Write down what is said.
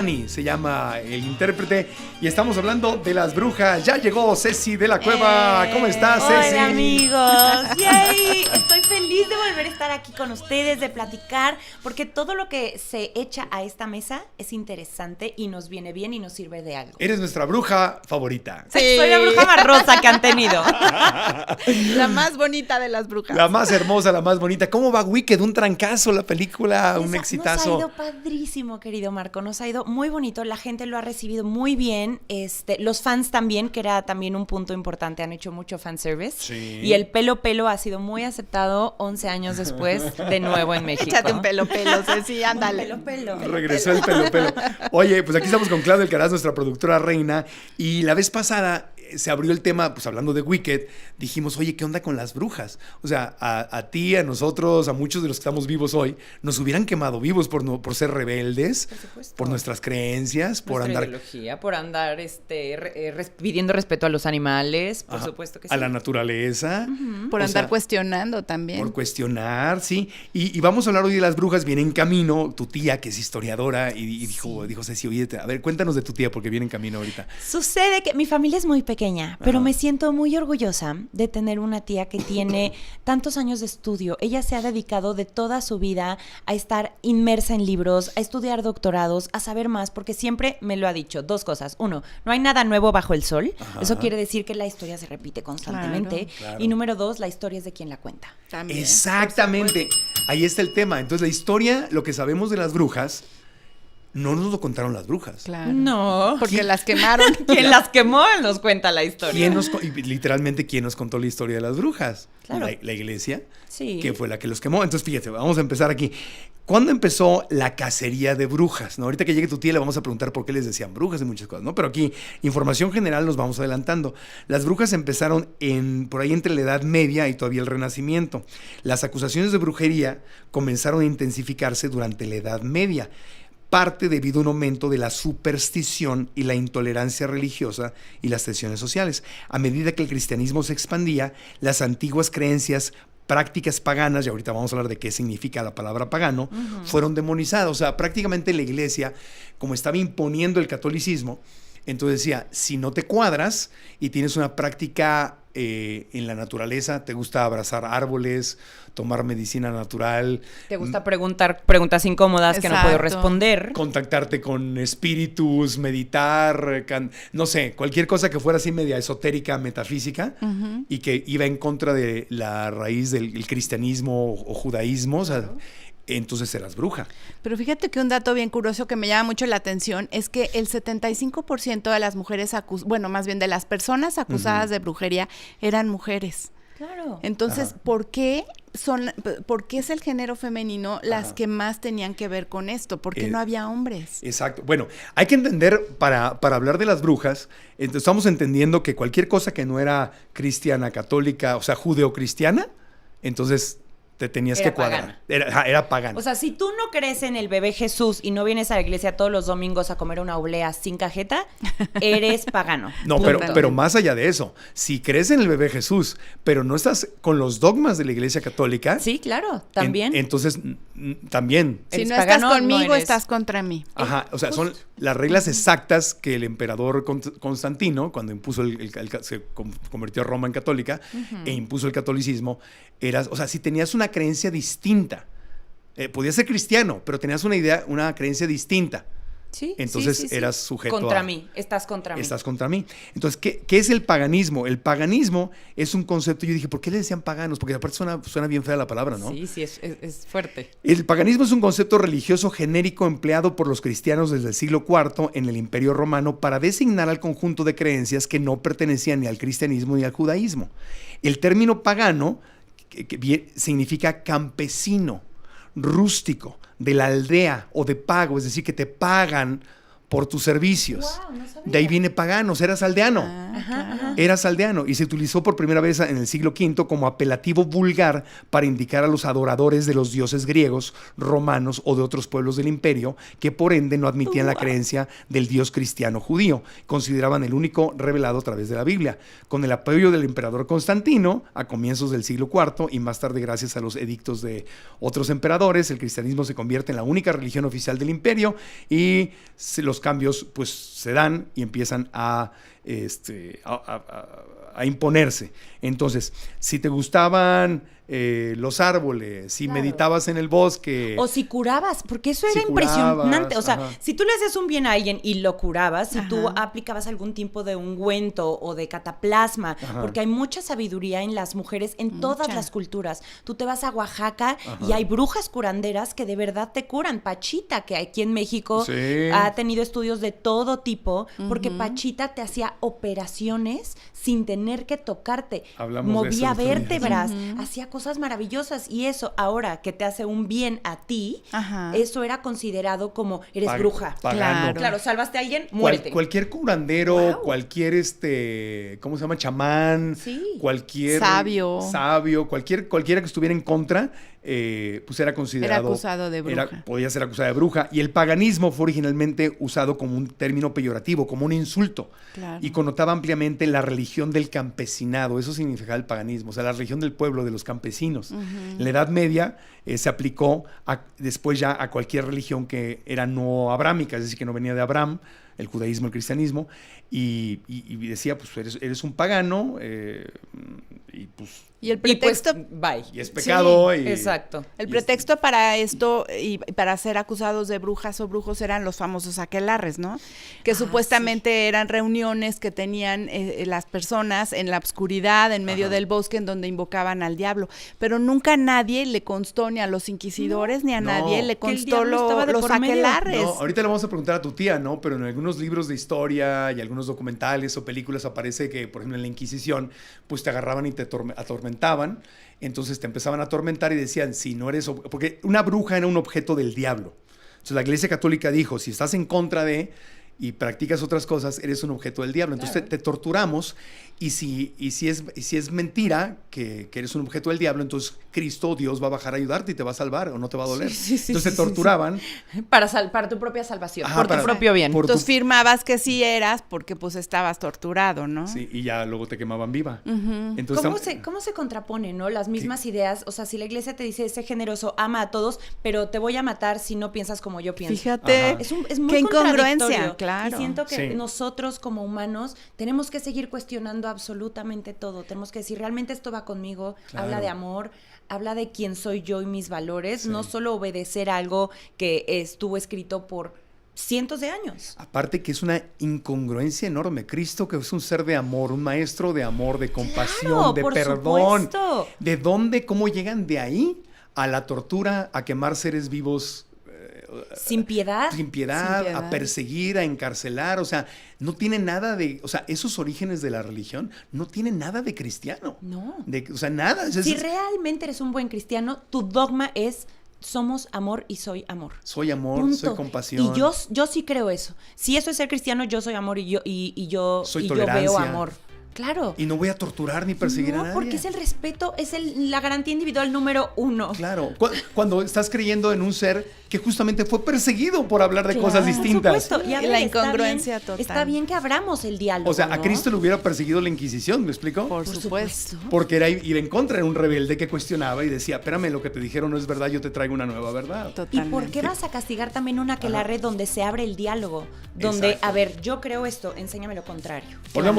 Se llama el intérprete y estamos hablando de las brujas. Ya llegó Ceci de la Cueva. ¿Cómo estás, Ceci? Hola, amigos. Yay. Estoy feliz de volver a estar aquí con ustedes, de platicar, porque todo lo que se echa a esta mesa es interesante y nos viene bien y nos sirve de algo. Eres nuestra bruja favorita. Sí. Soy la bruja más rosa que han tenido. La más bonita de las brujas. La más hermosa, la más bonita. ¿Cómo va Wicked? Un trancazo la película, un exitazo. Nos ha ido padrísimo, querido Marco. Nos ha ido muy bonito. La gente lo ha recibido muy bien. Los fans también, que era también un punto importante. Han hecho mucho fanservice. Sí. Y el pelo ha sido muy aceptado 11 años después, de nuevo en México. Échate un pelo, Ceci, ándale. Pelo. Regresó el pelo. Oye, pues aquí estamos con Claudia Alcaraz, nuestra productora reina. Y la vez pasada se abrió el tema, pues hablando de Wicked, dijimos, oye, ¿qué onda con las brujas? O sea, a ti, a nosotros, a muchos de los que estamos vivos hoy, nos hubieran quemado vivos por ser rebeldes, por nuestras creencias, por nuestra andar... ideología, por andar pidiendo respeto a los animales, por supuesto que sí. A la naturaleza. Por andar cuestionando también. Por cuestionar, sí. Y vamos a hablar hoy de las brujas. Viene en camino tu tía, que es historiadora, y dijo Ceci, oye, a ver, cuéntanos de tu tía, porque viene en camino ahorita. Sucede que mi familia es muy pequeña, pero me siento muy orgullosa de tener una tía que tiene tantos años de estudio. Ella se ha dedicado de toda su vida a estar inmersa en libros, a estudiar doctorados, a saber más, porque siempre me lo ha dicho. Dos cosas. Uno, no hay nada nuevo bajo el sol. Ajá. Eso quiere decir que la historia se repite constantemente. Claro. Y número dos, la historia es de quien la cuenta. También. Exactamente. Ahí está el tema. Entonces, la historia, lo que sabemos de las brujas, no nos lo contaron las brujas. Claro. No. Porque las quemaron. Quien las quemó nos cuenta la historia. Literalmente, ¿quién nos contó la historia de las brujas? Claro. La iglesia, sí, que fue la que los quemó. Entonces, fíjate, vamos a empezar aquí. ¿Cuándo empezó la cacería de brujas? ¿No? Ahorita que llegue tu tía le vamos a preguntar por qué les decían brujas y muchas cosas, ¿no? Pero aquí, información general, nos vamos adelantando. Las brujas empezaron por ahí entre la Edad Media y todavía el Renacimiento. Las acusaciones de brujería comenzaron a intensificarse durante la Edad Media, parte debido a un aumento de la superstición y la intolerancia religiosa y las tensiones sociales. A medida que el cristianismo se expandía, las antiguas creencias, prácticas paganas, y ahorita vamos a hablar de qué significa la palabra pagano, fueron demonizadas. O sea, prácticamente la iglesia, como estaba imponiendo el catolicismo, entonces decía, si no te cuadras y tienes una práctica en la naturaleza, te gusta abrazar árboles, tomar medicina natural, te gusta preguntar preguntas incómodas. Exacto, que no puedo responder, contactarte con espíritus, meditar, no sé, cualquier cosa que fuera así media esotérica, metafísica, y que iba en contra de la raíz del cristianismo o judaísmo, o sea, entonces eras bruja. Pero fíjate que un dato bien curioso que me llama mucho la atención es que el 75% de las mujeres, más bien de las personas acusadas de brujería eran mujeres. Claro. Entonces, ¿por qué es el género femenino las que más tenían que ver con esto? ¿Por qué no había hombres? Exacto. Bueno, hay que entender, para hablar de las brujas, estamos entendiendo que cualquier cosa que no era cristiana, católica, o sea, judeocristiana, entonces te tenías que cuadrar. Era pagana. O sea, si tú no crees en el bebé Jesús y no vienes a la iglesia todos los domingos a comer una oblea sin cajeta, eres pagano. No, pero más allá de eso, si crees en el bebé Jesús, pero no estás con los dogmas de la iglesia católica. Sí, claro, también. Entonces, también. Si no estás conmigo, estás contra mí. Ajá, o sea, son las reglas exactas que el emperador Constantino, cuando impuso se convirtió a Roma en católica e impuso el catolicismo, o sea, si tenías una creencia distinta, podías ser cristiano, pero tenías una creencia distinta. Sí, entonces eras sujeto contra mí, estás contra mí. Estás contra mí. Entonces, ¿qué es el paganismo? El paganismo es un concepto, yo dije, ¿por qué le decían paganos? Porque aparte suena bien fea la palabra, ¿no? Sí, es fuerte. El paganismo es un concepto religioso genérico empleado por los cristianos desde el siglo IV en el Imperio Romano para designar al conjunto de creencias que no pertenecían ni al cristianismo ni al judaísmo. El término pagano significa campesino, rústico, de la aldea o de pago, es decir, que te pagan por tus servicios. Wow, no sabía. De ahí viene paganos, eras aldeano. Claro. Eras aldeano y se utilizó por primera vez en el siglo V como apelativo vulgar para indicar a los adoradores de los dioses griegos, romanos o de otros pueblos del imperio que por ende no admitían la creencia del dios cristiano judío. Consideraban el único revelado a través de la Biblia. Con el apoyo del emperador Constantino a comienzos del siglo IV y más tarde gracias a los edictos de otros emperadores, el cristianismo se convierte en la única religión oficial del imperio y los cambios pues se dan y empiezan a imponerse. Entonces, si te gustaban los árboles, si Claro. meditabas en el bosque, O si curabas, porque eso Si era impresionante. curabas, O sea, ajá. si tú le hacías un bien a alguien y lo curabas, si tú Ajá. aplicabas algún tipo de ungüento o de cataplasma, Ajá. porque hay mucha sabiduría en las mujeres en todas Mucha. las culturas. Tú te vas a Oaxaca y hay brujas curanderas que de verdad te curan. Pachita, que aquí en México Sí. ha tenido estudios de todo tipo, porque Pachita te hacía operaciones sin tener que tocarte. Hablamos de Movía eso también. vértebras, hacía cosas maravillosas y eso ahora que te hace un bien a ti, Ajá. eso era considerado como eres Pag- bruja. pagano. Claro, salvaste a alguien, muerte. Cualquier curandero, Wow. cualquier ¿cómo se llama? Chamán, Sí. cualquier Sabio. cualquiera que estuviera en contra, pues era considerado. Era acusado de bruja. Podía ser acusado de bruja. Y el paganismo fue originalmente usado como un término peyorativo, como un insulto. Claro. Y connotaba ampliamente la religión del campesinado. Eso significaba el paganismo, o sea, la religión del pueblo, de los campesinos. En la Edad Media se aplicó después ya a cualquier religión que era no abrámica, es decir, que no venía de Abraham, el judaísmo, el cristianismo, y decía, pues eres un pagano, y pues Y el Y pues, pretexto, bye. y es pecado. Sí, y, exacto. el y pretexto para esto y para ser acusados de brujas o brujos eran los famosos aquelarres, ¿no? Que supuestamente eran reuniones que tenían las personas en la oscuridad, en medio Ajá. del bosque, en donde invocaban al diablo. Pero nunca a nadie le constó, ni a los inquisidores, ni a No. nadie le Que el constó diablo estaba de los por medio. aquelarres. No, ahorita le vamos a preguntar a tu tía, ¿no? Pero en algunos libros de historia y algunos documentales o películas aparece que, por ejemplo, en la Inquisición, pues te agarraban y te atormentaban. Entonces te empezaban a atormentar y decían, si no eres... Porque una bruja era un objeto del diablo. Entonces la Iglesia Católica dijo, si estás en contra de y practicas otras cosas, eres un objeto del diablo. Entonces te torturamos y si es mentira que eres un objeto del diablo, entonces Cristo, Dios, va a bajar a ayudarte y te va a salvar o no te va a doler. Entonces te torturaban. Para tu propia salvación, Ajá, por para- tu propio bien. por- Entonces firmabas que sí eras porque pues estabas torturado, ¿no? Sí, y ya luego te quemaban viva. Ujú. Entonces, ¿Cómo se contrapone, no? Las mismas ideas. O sea, si la iglesia te dice, sé generoso, ama a todos, pero te voy a matar si no piensas como yo pienso. Fíjate, Ajá. Es muy qué incongruencia, contradictorio. claro. Y siento que Sí. nosotros como humanos tenemos que seguir cuestionando absolutamente todo. Tenemos que decir, realmente esto va conmigo, Claro. habla de amor, habla de quién soy yo y mis valores, Sí. no solo obedecer algo que estuvo escrito por cientos de años. aparte que es una incongruencia enorme. Cristo, que es un ser de amor, un maestro de amor, de compasión, Claro, de por perdón. supuesto. ¿De dónde, cómo llegan de ahí a la tortura, a quemar seres vivos Sin piedad. sin piedad, Sin piedad. a perseguir, a encarcelar? O sea, no tiene nada de... O sea, esos orígenes de la religión no tienen nada de cristiano. No. O sea, nada. Si realmente eres un buen cristiano, tu dogma es somos amor y soy amor. Soy amor, Punto. soy compasión. Y yo sí creo eso. Si eso es ser cristiano, yo soy amor y yo Soy yo veo tolerancia. amor. Claro. Y no voy a torturar ni perseguir a No, nadie. porque es el respeto, es la garantía individual número 1. Claro, cuando estás creyendo en un ser que justamente fue perseguido por hablar de Claro, cosas distintas. Por supuesto. Y a Y ver, la está incongruencia bien- total. Está bien que abramos el diálogo. O sea, a ¿no? Cristo le hubiera perseguido la Inquisición, ¿me explico? Por supuesto. Porque era ir en contra, era un rebelde que cuestionaba y decía, espérame, lo que te dijeron no es verdad, yo te traigo una nueva verdad. ¿Y Totalmente. por qué vas a castigar también una aquelarre donde se abre el diálogo? Donde, Exacto. a ver, yo creo esto, enséñame lo contrario. Volvemos